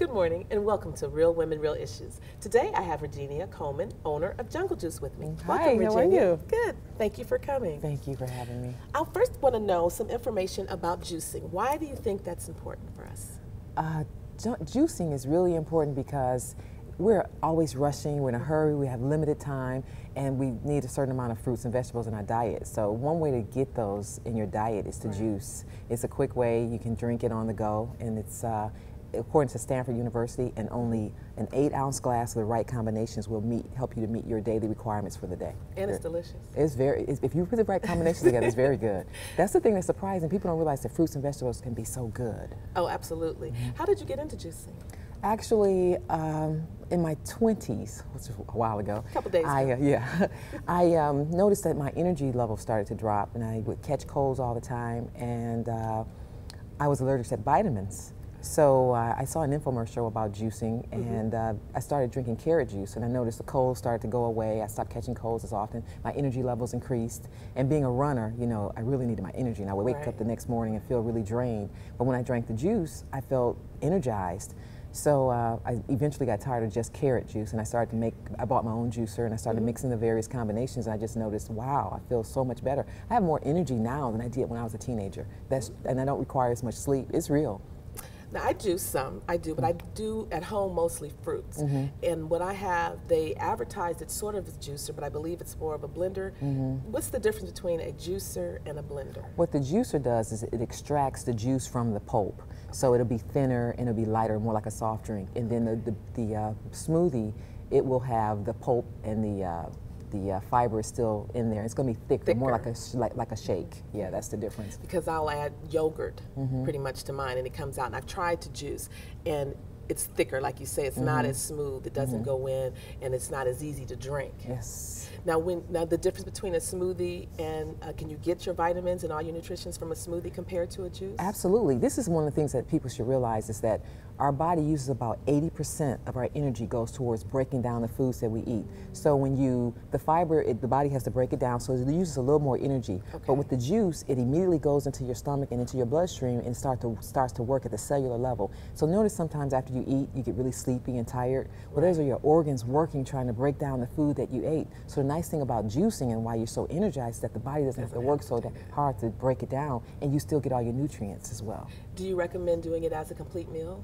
Good morning and welcome to Real Women, Real Issues. Today I have Virginia Coleman, owner of Jungle Juice with me. Hi, welcome, how are you? Good. Thank you for coming. Thank you for having me. I first want to know some information about juicing. Why do you think that's important for us? Juicing is really important because we're always rushing, we're in a hurry, we have limited time, and we need a certain amount of fruits and vegetables in our diet. So one way to get those in your diet is to juice. It's a quick way, you can drink it on the go, and it's according to Stanford University, and only an 8-ounce glass of the right combinations will help you to meet your daily requirements for the day. And it's delicious. If you put the right combinations together, it's very good. That's the thing that's surprising. People don't realize that fruits and vegetables can be so good. Oh, absolutely. How did you get into juicing? Actually, in my 20s, which was a while ago, a couple days ago. I noticed that my energy level started to drop, and I would catch colds all the time, and I was allergic to vitamins. So I saw an infomercial about juicing, and I started drinking carrot juice, and I noticed the colds started to go away. I stopped catching colds as often. My energy levels increased, and being a runner, you know, I really needed my energy, and I would wake up the next morning and feel really drained. But when I drank the juice, I felt energized. So I eventually got tired of just carrot juice, and I bought my own juicer, and I started mixing the various combinations, and I just noticed, wow, I feel so much better. I have more energy now than I did when I was a teenager. And I don't require as much sleep. It's real. Now, I juice some, but I do at home mostly fruits. And what I have, they advertise it's sort of a juicer, but I believe it's more of a blender. What's the difference between a juicer and a blender? What the juicer does is it extracts the juice from the pulp. So it'll be thinner and it'll be lighter, more like a soft drink. And then the smoothie, it will have the pulp and the fiber is still in there. It's going to be thicker, more like a shake. Yeah, that's the difference. Because I'll add yogurt pretty much to mine, and it comes out. And I've tried to juice, and it's thicker, like you say. It's not as smooth. It doesn't go in, and it's not as easy to drink. Yes. Now, the difference between a smoothie and can you get your vitamins and all your nutrients from a smoothie compared to a juice? Absolutely. This is one of the things that people should realize is that our body uses about 80% of our energy goes towards breaking down the foods that we eat. So when the fiber, the body has to break it down, so it uses a little more energy. But with the juice, it immediately goes into your stomach and into your bloodstream and starts to work at the cellular level. So notice sometimes after you eat, you get really sleepy and tired. Well, those are your organs working, trying to break down the food that you ate. So the nice thing about juicing and why you're so energized is that the body doesn't have to work so hard to break it down, and you still get all your nutrients as well. Do you recommend doing it as a complete meal?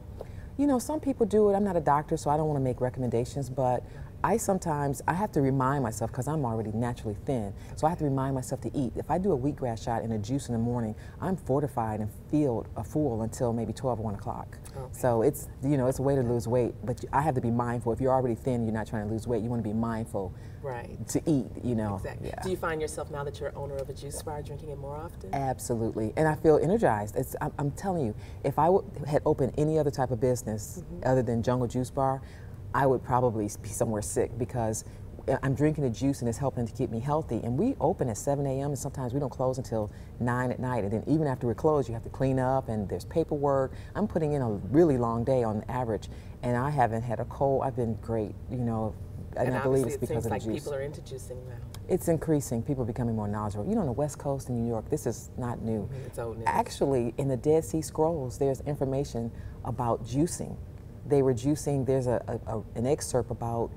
You know, some people do it. I'm not a doctor, so I don't want to make recommendations, but I have to remind myself, because I'm already naturally thin, so I have to remind myself to eat. If I do a wheatgrass shot and a juice in the morning, I'm fortified and feel full until maybe 12 or 1 o'clock. So it's, you know, it's a way to lose weight, but I have to be mindful. If you're already thin, you're not trying to lose weight, you want to be mindful to eat, you know. Exactly. Yeah. Do you find yourself, now that you're owner of a juice bar, drinking it more often? Absolutely, and I feel energized. I'm telling you, if I had opened any other type of business other than Jungle Juice Bar, I would probably be somewhere sick, because I'm drinking the juice and it's helping to keep me healthy. And we open at 7 a.m. and sometimes we don't close until 9 at night. And then even after we're closed, you have to clean up and there's paperwork. I'm putting in a really long day on average, and I haven't had a cold. I've been great, you know, and I believe it's because of the juice. It seems like people are into juicing now. It's increasing. People are becoming more knowledgeable. You know, on the West Coast in New York, this is not new. It's old news. Actually, in the Dead Sea Scrolls, there's information about juicing. They were juicing, there's an excerpt about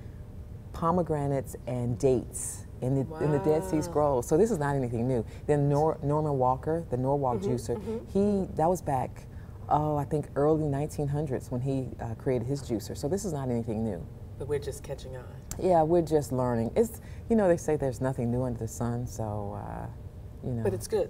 pomegranates and dates in the Dead Sea Scrolls. So this is not anything new. Then Norman Walker, the Norwalk juicer, that was back, I think early 1900s when he created his juicer. So this is not anything new. But we're just catching on. Yeah, we're just learning. It's, you know, they say there's nothing new under the sun, so, you know. But it's good.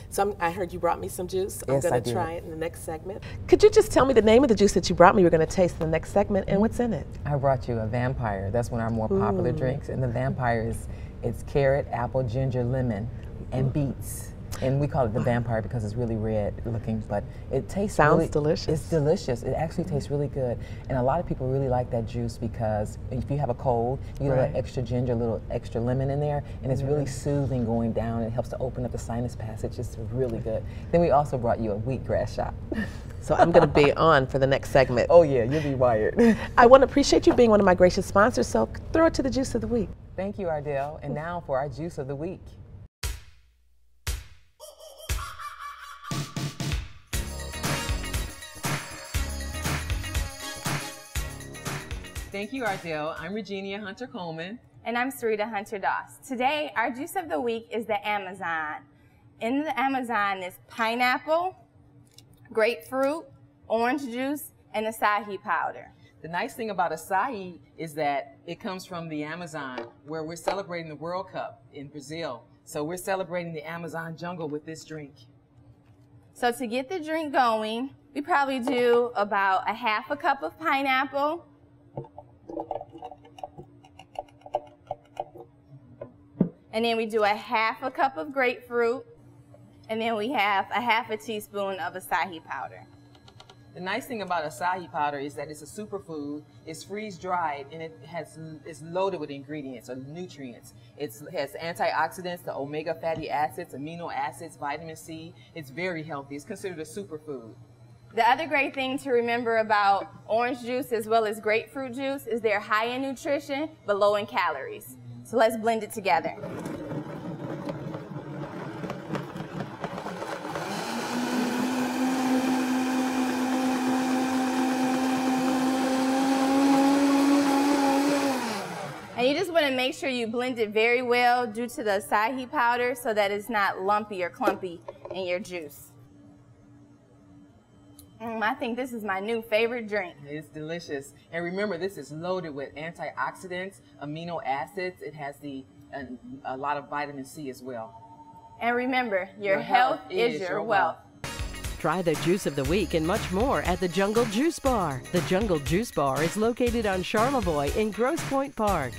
So I heard you brought me some juice. Yes, I'm going I to did. try it in the next segment. Could you just tell me the name of the juice that you brought me? We're going to taste in the next segment, and what's in it? I brought you a vampire. That's one of our more popular drinks. And the vampire it's carrot, apple, ginger, lemon, and beets. And we call it the vampire because it's really red looking, but it tastes delicious. It's delicious. It actually tastes really good. And a lot of people really like that juice because if you have a cold, you get a little extra ginger, a little extra lemon in there, and it's really soothing going down. It helps to open up the sinus passage. It's really good. Then we also brought you a wheatgrass shot. So I'm going to be on for the next segment. Oh yeah, you'll be wired. I want to appreciate you being one of my gracious sponsors, so throw it to the juice of the week. Thank you, Ardelle. And now for our juice of the week. Thank you, Ardelle. I'm Regina Hunter-Coleman. And I'm Sarita Hunter-Doss. Today, our juice of the week is the Amazon. In the Amazon is pineapple, grapefruit, orange juice, and acai powder. The nice thing about acai is that it comes from the Amazon, where we're celebrating the World Cup in Brazil. So we're celebrating the Amazon jungle with this drink. So to get the drink going, we probably do about a half a cup of pineapple, and then we do a half a cup of grapefruit, and then we have a half a teaspoon of acai powder. The nice thing about acai powder is that it's a superfood, it's freeze-dried, and it's loaded with ingredients or nutrients. It has antioxidants, the omega fatty acids, amino acids, vitamin C. It's very healthy. It's considered a superfood. The other great thing to remember about orange juice as well as grapefruit juice is they're high in nutrition but low in calories. So let's blend it together. And you just want to make sure you blend it very well due to the acai powder so that it's not lumpy or clumpy in your juice. I think this is my new favorite drink. It's delicious. And remember, this is loaded with antioxidants, amino acids. It has a lot of vitamin C as well. And remember, your health is your wealth. Try the Juice of the Week and much more at the Jungle Juice Bar. The Jungle Juice Bar is located on Charlevoix in Grosse Pointe Park.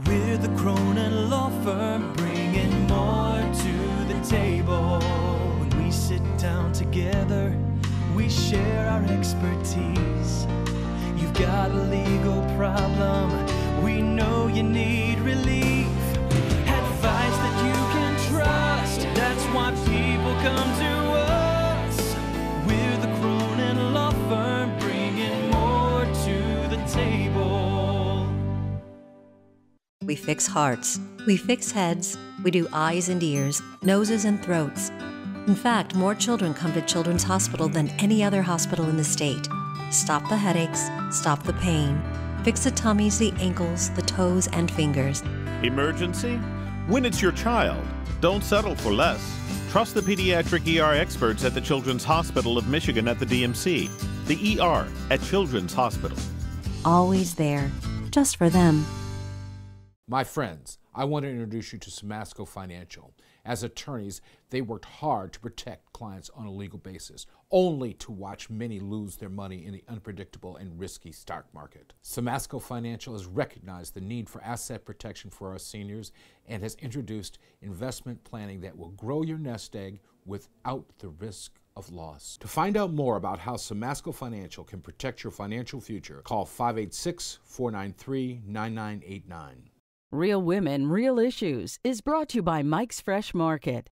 We're the Cronin Law Firm, bringing more to the table. When we sit down together, we share our expertise. You've got a legal problem, we know you need relief. Advice that you can trust, that's why people come to us. We're the Cronin Law Firm, bringing more to the table. We fix hearts, we fix heads, we do eyes and ears, noses and throats. In fact, more children come to Children's Hospital than any other hospital in the state. Stop the headaches, stop the pain, fix the tummies, the ankles, the toes, and fingers. Emergency? When it's your child, don't settle for less. Trust the pediatric ER experts at the Children's Hospital of Michigan at the DMC. The ER at Children's Hospital. Always there, just for them. My friends, I want to introduce you to Samasco Financial. As attorneys, they worked hard to protect clients on a legal basis, only to watch many lose their money in the unpredictable and risky stock market. Samasco Financial has recognized the need for asset protection for our seniors and has introduced investment planning that will grow your nest egg without the risk of loss. To find out more about how Samasco Financial can protect your financial future, call 586-493-9989. Real Women, Real Issues is brought to you by Mike's Fresh Market.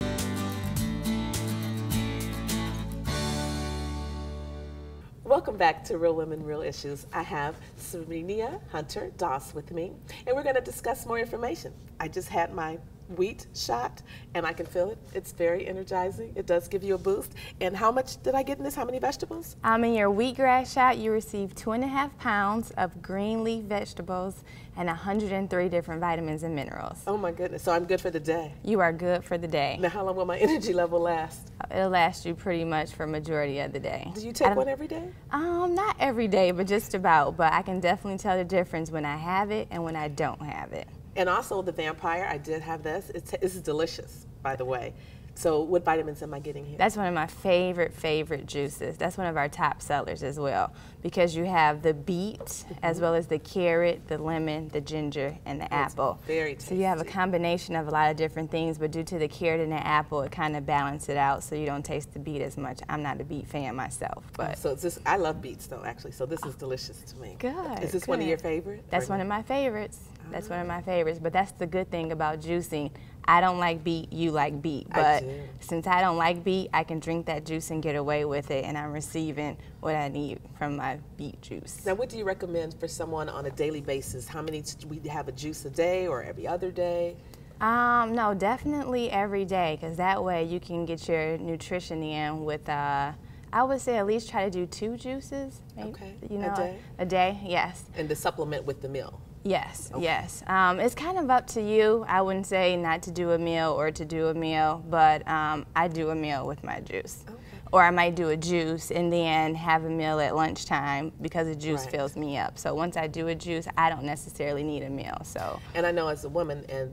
Welcome back to Real Women, Real Issues. I have Sarita Hunter-Doss with me, and we're going to discuss more information. I just had my wheat shot, and I can feel it. It's very energizing. It does give you a boost. And how much did I get in this? How many vegetables? In your wheatgrass shot, you receive 2.5 pounds of green leaf vegetables and 103 different vitamins and minerals. Oh my goodness, so I'm good for the day. You are good for the day. Now how long will my energy level last? It'll last you pretty much for majority of the day. Do you take one every day? Not every day, but just about. But I can definitely tell the difference when I have it and when I don't have it. And also the Vampire, I did have this. This is delicious, by the way. So what vitamins am I getting here? That's one of my favorite juices. That's one of our top sellers as well, because you have the beet as well as the carrot, the lemon, the ginger, and the apple. Very tasty. So you have a combination of a lot of different things, but due to the carrot and the apple, it kind of balances it out so you don't taste the beet as much. I'm not a beet fan myself, but. So it's just, I love beets though, actually, so this is delicious to me. Good. Is this one of your favorites? That's one of my favorites. That's one of my favorites, but that's the good thing about juicing. I don't like beet, you like beet, but since I don't like beet, I can drink that juice and get away with it, and I'm receiving what I need from my beet juice. Now, what do you recommend for someone on a daily basis? How many, we have a juice a day or every other day? No, definitely every day, because that way you can get your nutrition in with, I would say at least try to do 2 juices. Maybe, Okay, you know, a day? A day, yes. And to supplement with the meal? Yes, Okay. yes. It's kind of up to you. I wouldn't say not to do a meal or to do a meal, but I do a meal with my juice. Okay. Or I might do a juice and then have a meal at lunchtime because the juice fills me up. So once I do a juice, I don't necessarily need a meal. So. And I know as a woman, and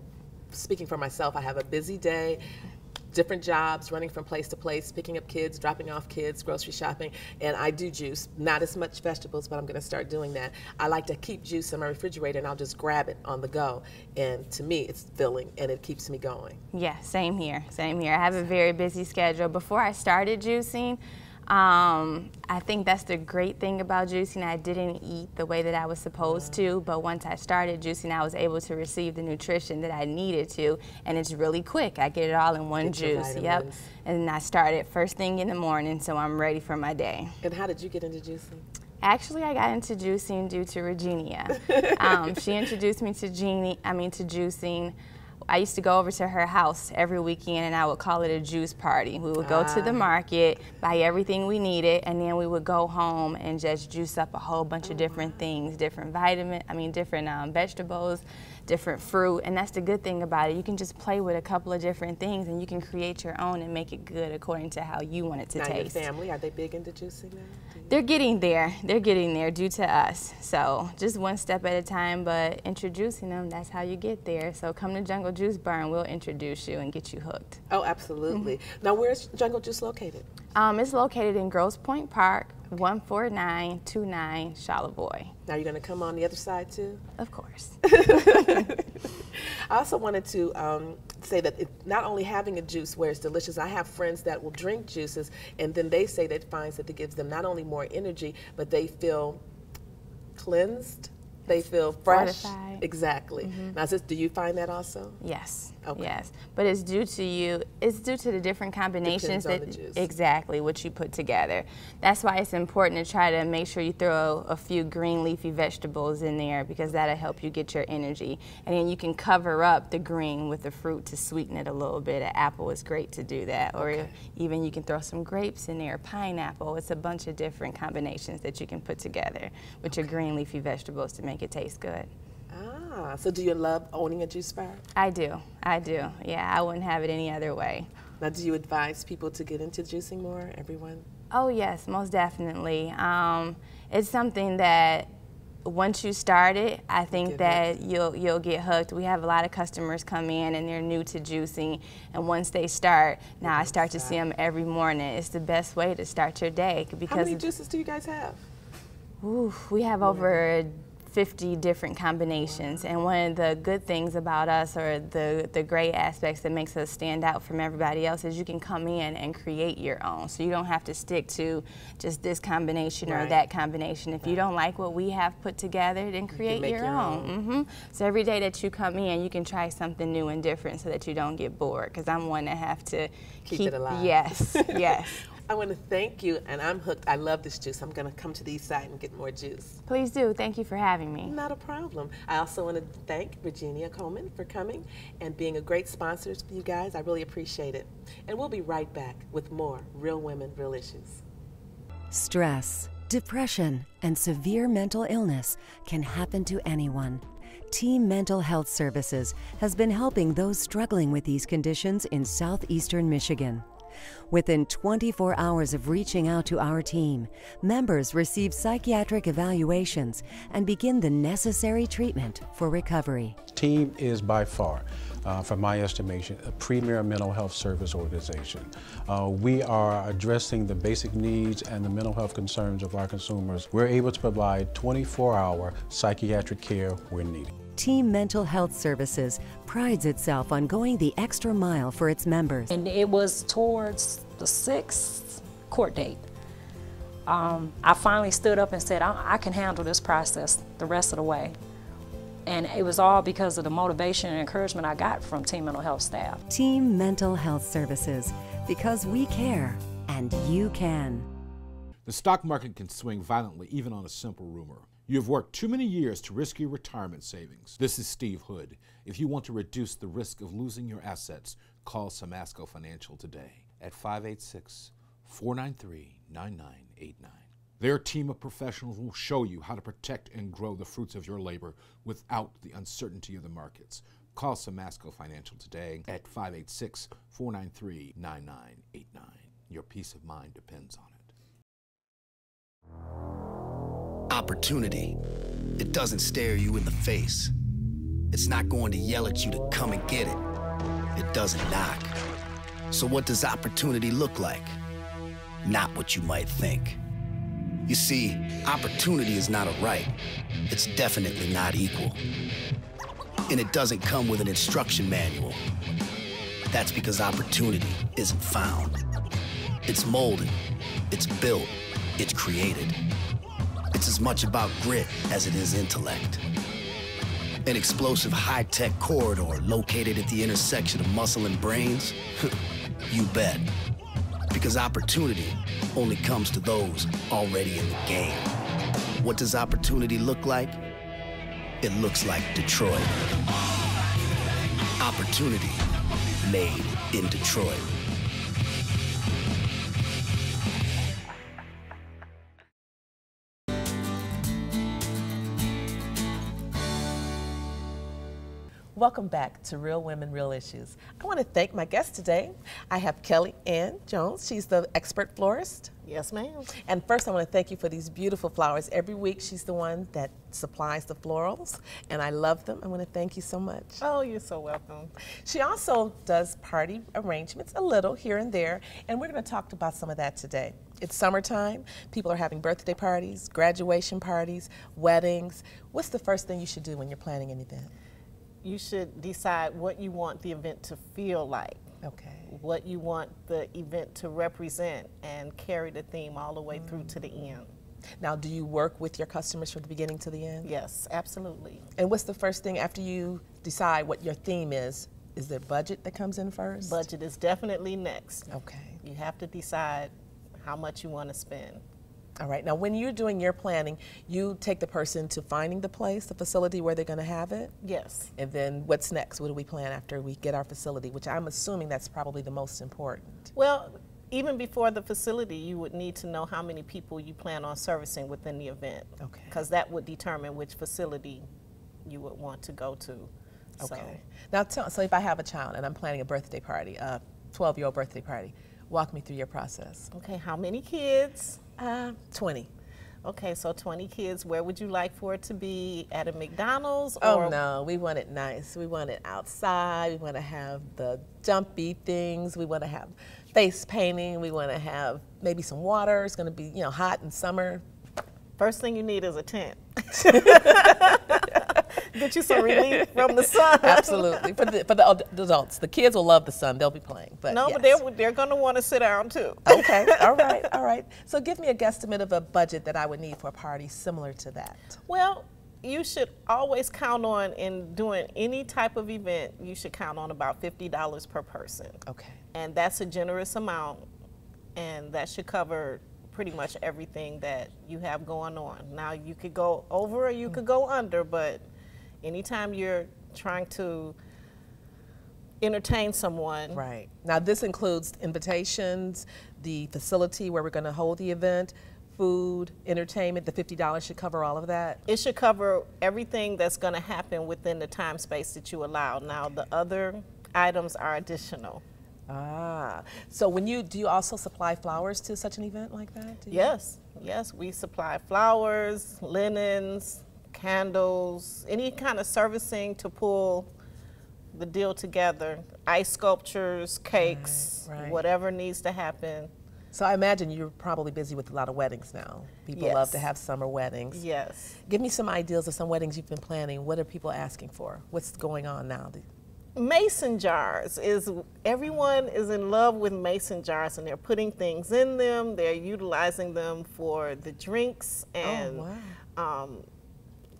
speaking for myself, I have a busy day, different jobs, running from place to place, picking up kids, dropping off kids, grocery shopping, and I do juice. Not as much vegetables, but I'm going to start doing that. I like to keep juice in my refrigerator, and I'll just grab it on the go. And to me, it's filling, and it keeps me going. Yeah, same here, same here. I have a very busy schedule. Before I started juicing, I think that's the great thing about juicing. I didn't eat the way that I was supposed to, but once I started juicing, I was able to receive the nutrition that I needed to, and it's really quick. I get it all in one juice. Yep. And I started first thing in the morning, so I'm ready for my day. And how did you get into juicing? Actually, I got into juicing due to Regina. She introduced me to juicing. I used to go over to her house every weekend, and I would call it a juice party. We would go to the market, buy everything we needed, and then we would go home and just juice up a whole bunch of different things, different vegetables, different fruit, and that's the good thing about it. You can just play with a couple of different things, and you can create your own and make it good according to how you want it to taste. Your family, are they big into juicing now? They're getting there. They're getting there due to us. So just one step at a time, but introducing them, that's how you get there. So come to Jungle Juice Bar and we'll introduce you and get you hooked. Oh, absolutely. Now, where's Jungle Juice located? It's located in Grosse Pointe Park, 14929 Charlevoix. Now, you're going to come on the other side, too? Of course. I also wanted to say that not only having a juice where it's delicious, I have friends that will drink juices, and then they say that it finds that it gives them not only more energy, but they feel cleansed, they feel fresh. Fortified. Exactly. Now, do you find that also? Yes. Okay. Yes, but it's due to you. It's due to the different combinations Depends on the juice. Exactly what you put together. That's why it's important to try to make sure you throw a few green leafy vegetables in there, because that'll help you get your energy. And then you can cover up the green with the fruit to sweeten it a little bit. An apple is great to do that, or even you can throw some grapes in there, pineapple. It's a bunch of different combinations that you can put together with your green leafy vegetables to make it taste good. Ah, so do you love owning a juice bar? I do. Yeah, I wouldn't have it any other way. Now, do you advise people to get into juicing more, everyone? Oh yes, most definitely. It's something that once you start it, I think that you'll get hooked. We have a lot of customers come in and they're new to juicing, and once they start, now I start to see them every morning. It's the best way to start your day. Because how many juices do you guys have? Ooh, we have over 50 different combinations, and one of the good things about us, or the great aspects that makes us stand out from everybody else, is you can come in and create your own. So you don't have to stick to just this combination or that combination. If you don't like what we have put together, then create your own. So every day that you come in, you can try something new and different so that you don't get bored, because I'm one that have to keep it alive. Yes, yes. I want to thank you, and I'm hooked. I love this juice. I'm going to come to the east side and get more juice. Please do. Thank you for having me. Not a problem. I also want to thank Regina Coleman for coming and being a great sponsor for you guys. I really appreciate it. And we'll be right back with more Real Women, Real Issues. Stress, depression, and severe mental illness can happen to anyone. Team Mental Health Services has been helping those struggling with these conditions in southeastern Michigan. Within 24 hours of reaching out to our team, members receive psychiatric evaluations and begin the necessary treatment for recovery. Team is by far, from my estimation, a premier mental health service organization. We are addressing the basic needs and the mental health concerns of our consumers. We're able to provide 24-hour psychiatric care where needed. Team Mental Health Services prides itself on going the extra mile for its members. And it was towards the 6th court date. I finally stood up and said, I can handle this process the rest of the way. And it was all because of the motivation and encouragement I got from Team Mental Health staff. Team Mental Health Services, because we care and you can. The stock market can swing violently, even on a simple rumor. You have worked too many years to risk your retirement savings. This is Steve Hood. If you want to reduce the risk of losing your assets, call Samasco Financial today at 586-493-9989. Their team of professionals will show you how to protect and grow the fruits of your labor without the uncertainty of the markets. Call Samasco Financial today at 586-493-9989. Your peace of mind depends on it. Opportunity. It doesn't stare you in the face. It's not going to yell at you to come and get it. It doesn't knock. So what does opportunity look like? Not what you might think. You see, opportunity is not a right. It's definitely not equal. And it doesn't come with an instruction manual. That's because opportunity isn't found. It's molded, it's built, it's created. It's as much about grit as it is intellect. An explosive high-tech corridor located at the intersection of muscle and brains? You bet. Because opportunity only comes to those already in the game. What does opportunity look like? It looks like Detroit. Opportunity made in Detroit. Welcome back to Real Women, Real Issues. I want to thank my guest today. I have Kelly Ann Jones. She's the expert florist. Yes, ma'am. And first I want to thank you for these beautiful flowers. Every week she's the one that supplies the florals, and I love them. I want to thank you so much. Oh, you're so welcome. She also does party arrangements a little here and there, and we're going to talk about some of that today. It's summertime. People are having birthday parties, graduation parties, weddings. What's the first thing you should do when you're planning an event? You should decide what you want the event to feel like. Okay. What you want the event to represent and carry the theme all the way through to the end. Now, do you work with your customers from the beginning to the end? Yes, absolutely. And what's the first thing after you decide what your theme is? Is there budget that comes in first? Budget is definitely next. Okay. You have to decide how much you want to spend. All right. Now, when you're doing your planning, you take the person to finding the place, the facility where they're going to have it? Yes. And then what's next? What do we plan after we get our facility, which I'm assuming that's probably the most important? Well, even before the facility, you would need to know how many people you plan on servicing within the event. Okay. Because that would determine which facility you would want to go to. Okay. Now, so if I have a child and I'm planning a birthday party, a 12-year-old birthday party, walk me through your process. Okay, how many kids? 20. Okay, so 20 kids. Where would you like for it to be? At a McDonald's? Oh, no, we want it nice. We want it outside. We want to have the jumpy things. We want to have face painting. We want to have maybe some water. It's going to be, hot in summer. First thing you need is a tent. Get you some relief from the sun. Absolutely. For the adults. The kids will love the sun. They'll be playing. But no, yes. But they're going to want to sit down too. Okay. All right. So give me a guesstimate of a budget that I would need for a party similar to that. Well, you should always count on, in doing any type of event, you should count on about $50 per person. Okay. And that's a generous amount, and that should cover pretty much everything that you have going on. Now, you could go over or you could go under, but anytime you're trying to entertain someone. Right. Now, this includes invitations, the facility where we're going to hold the event, food, entertainment. The $50 should cover all of that? It should cover everything that's going to happen within the time space that you allow. Now, the other items are additional. So do you also supply flowers to such an event like that? Yes, we supply flowers, linens, candles, any kind of servicing to pull the deal together. Ice sculptures, cakes, right. Whatever needs to happen. So I imagine you're probably busy with a lot of weddings now. People love to have summer weddings. Yes. Give me some ideas of some weddings you've been planning. What are people asking for? What's going on now? Mason jars everyone is in love with mason jars, and they're putting things in them. They're utilizing them for the drinks, and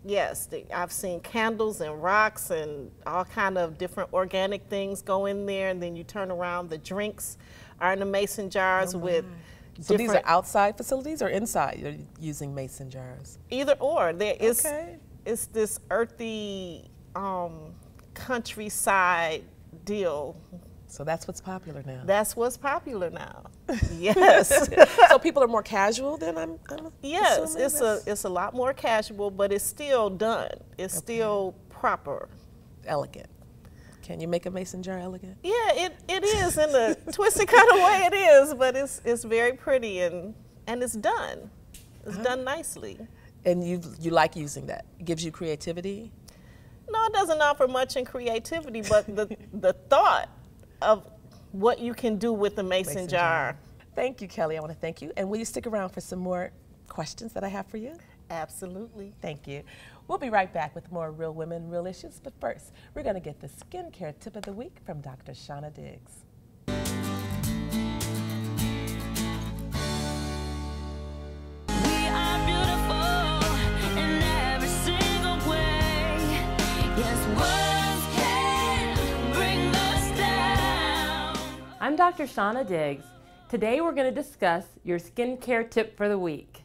yes, I've seen candles and rocks and all kind of different organic things go in there, and then you turn around, the drinks are in the mason jars with So these are outside facilities or inside you're using mason jars? Either or. There is it's this earthy countryside deal. So that's what's popular now. That's what's popular now. Yes. So people are more casual then, I'm yes, assuming it's a lot more casual, but it's still done. It's still proper. Elegant. Can you make a mason jar elegant? Yeah, it is in a twisted kind of way. It is, but it's very pretty and it's done. It's done nicely. And you like using that? It gives you creativity? No, it doesn't offer much in creativity, but the thought of what you can do with the mason jar. Thank you, Kelly. I want to thank you. And will you stick around for some more questions that I have for you? Absolutely. Thank you. We'll be right back with more Real Women, Real Issues. But first, we're going to get the skincare tip of the week from Dr. Shauna Diggs. I'm Dr. Shauna Diggs. Today we're going to discuss your skincare tip for the week.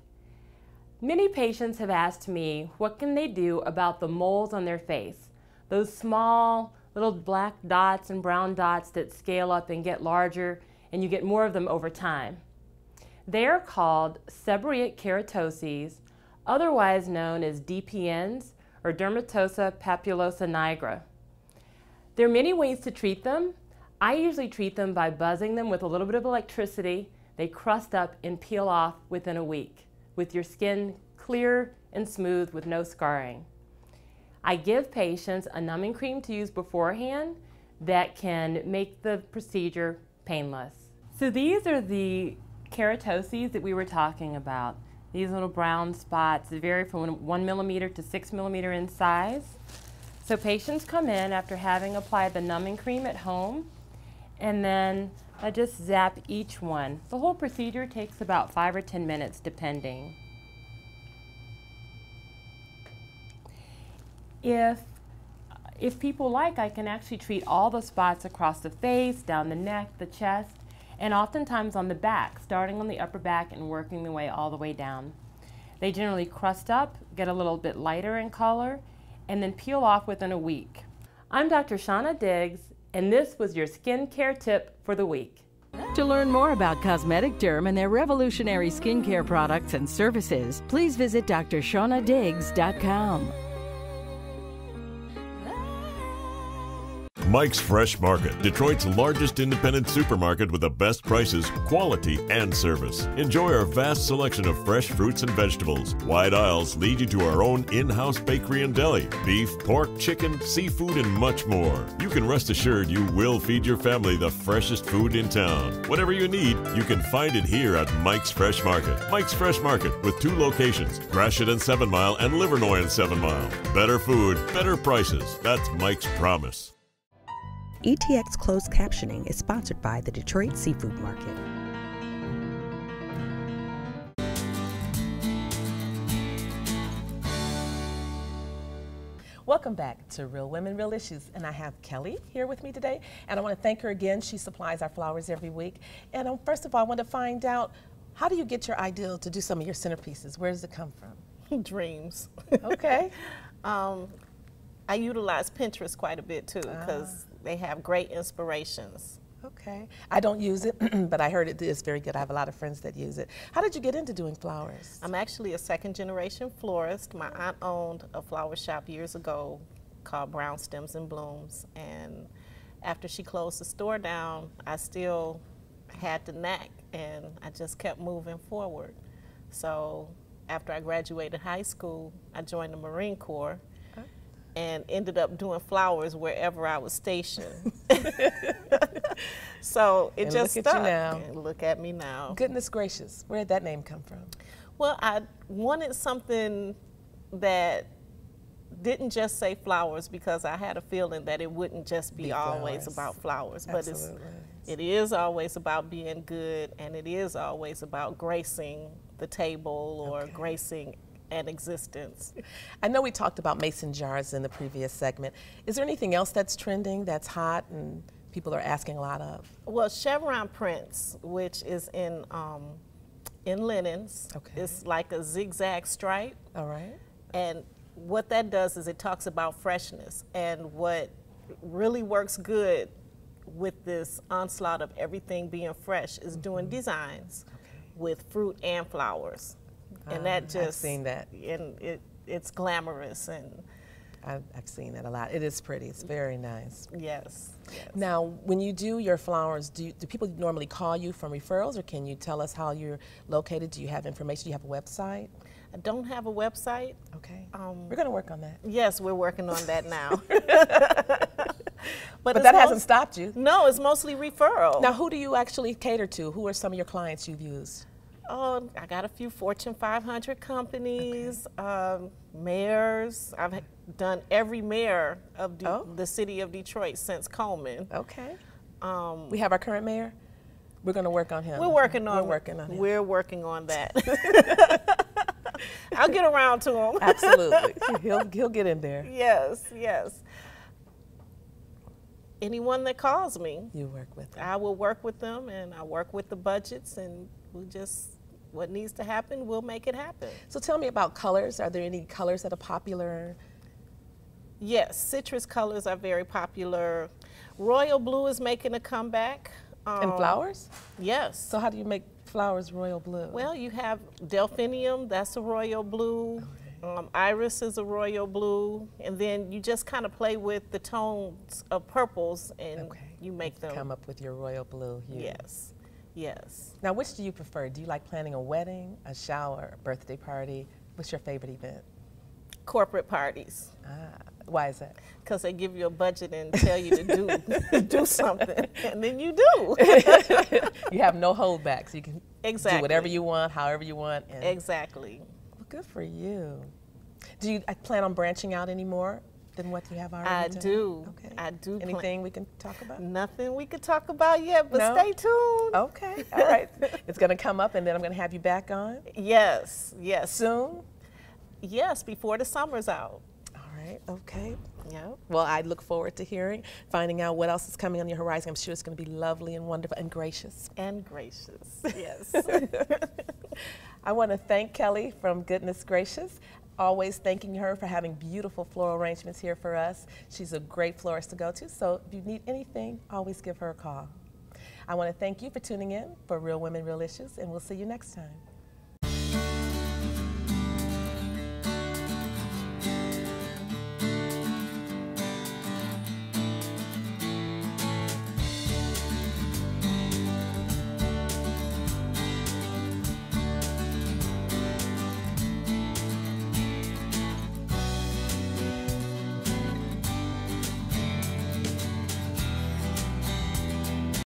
Many patients have asked me what can they do about the moles on their face, those small little black dots and brown dots that scale up and get larger, and you get more of them over time. They are called seborrheic keratoses, otherwise known as DPNs or dermatosa papulosa nigra. There are many ways to treat them. I usually treat them by buzzing them with a little bit of electricity. They crust up and peel off within a week, with your skin clear and smooth with no scarring. I give patients a numbing cream to use beforehand that can make the procedure painless. So these are the keratoses that we were talking about. These little brown spots vary from 1 millimeter to 6 millimeter in size. So patients come in after having applied the numbing cream at home, and then I just zap each one. The whole procedure takes about 5 or 10 minutes depending. If people like, I can actually treat all the spots across the face, down the neck, the chest, and oftentimes on the back, starting on the upper back and working the way all the way down. They generally crust up, get a little bit lighter in color, and then peel off within a week. I'm Dr. Shauna Diggs, and this was your skincare tip for the week. To learn more about Cosmetic Derm and their revolutionary skincare products and services, please visit drshaunadiggs.com. Mike's Fresh Market, Detroit's largest independent supermarket with the best prices, quality, and service. Enjoy our vast selection of fresh fruits and vegetables. Wide aisles lead you to our own in-house bakery and deli. Beef, pork, chicken, seafood, and much more. You can rest assured you will feed your family the freshest food in town. Whatever you need, you can find it here at Mike's Fresh Market. Mike's Fresh Market with 2 locations, Gratiot and 7 Mile and Livernois and 7 Mile. Better food, better prices. That's Mike's promise. ETX Closed Captioning is sponsored by the Detroit Seafood Market. Welcome back to Real Women, Real Issues, and I have Kelly here with me today, and I want to thank her again. She supplies our flowers every week, and first of all, I want to find out, how do you get your idea to do some of your centerpieces? Where does it come from? Dreams. Okay. I utilize Pinterest quite a bit too, because they have great inspirations. Okay. I don't use it, but I heard it is very good. I have a lot of friends that use it. How did you get into doing flowers? I'm actually a second-generation florist. My aunt owned a flower shop years ago called Brown Stems and Blooms, and after she closed the store down, I still had the knack, and I just kept moving forward. So after I graduated high school, I joined the Marine Corps and ended up doing flowers wherever I was stationed. So it just look stuck. at you now. And look at me now. Goodness gracious, where did that name come from? Well, I wanted something that didn't just say flowers, because I had a feeling that it wouldn't just be always about flowers, but it is always about being good, and it is always about gracing the table or gracing an existence. I know we talked about mason jars in the previous segment. Is there anything else that's trending, that's hot, and people are asking a lot of? Well, chevron prints, which is in in linens. Okay. It's like a zigzag stripe. All right. And what that does is it talks about freshness. And what really works good with this onslaught of everything being fresh is doing designs with fruit and flowers. And that just, I've seen that. And it's glamorous, and I've seen that a lot. It is pretty. It's very nice. yes. Now, when you do your flowers, do people normally call you from referrals, or can you tell us how you're located? Do you have information? Do you have a website? I don't have a website. Okay. We're going to work on that. Yes, we're working on that now. But that hasn't stopped you. No, it's mostly referral. Now, who do you actually cater to? Who are some of your clients you've used? Oh, I got a few Fortune 500 companies, mayors. I've done every mayor of the city of Detroit since Coleman. Okay. We have our current mayor. We're going to work on him. We're working on him. We're working on that. I'll get around to him. Absolutely. He'll get in there. Yes, yes. Anyone that calls me, you work with them. I will work with them, and I work with the budgets, and we'll just, what needs to happen, we'll make it happen. So tell me about colors. Are there any colors that are popular? Yes, citrus colors are very popular. Royal blue is making a comeback. And flowers? Yes. So how do you make flowers royal blue? Well, you have delphinium, that's a royal blue. Iris is a royal blue, and then you just kind of play with the tones of purples, and you make them come up with your royal blue hue. Yes, yes. Now, which do you prefer? Do you like planning a wedding, a shower, a birthday party? What's your favorite event? Corporate parties. Why is that? Because they give you a budget and tell you to do something, and then you do. You have no holdbacks. You can do whatever you want, however you want. And exactly. Well, good for you. Do you plan on branching out any more than what you have already done? Do. Okay. I do. Anything we can talk about? Nothing we could talk about yet, but stay tuned. Okay. All right. It's going to come up, and then I'm going to have you back on? Yes. Yes. Soon? Yes, before the summer's out. All right. Okay. Yeah. Well, I look forward to finding out what else is coming on your horizon. I'm sure it's going to be lovely and wonderful and gracious. And gracious, yes. I want to thank Kelly from Goodness Gracious. Always thanking her for having beautiful floral arrangements here for us. She's a great florist to go to, so if you need anything, always give her a call. I want to thank you for tuning in for Real Women, Real Issues, and we'll see you next time.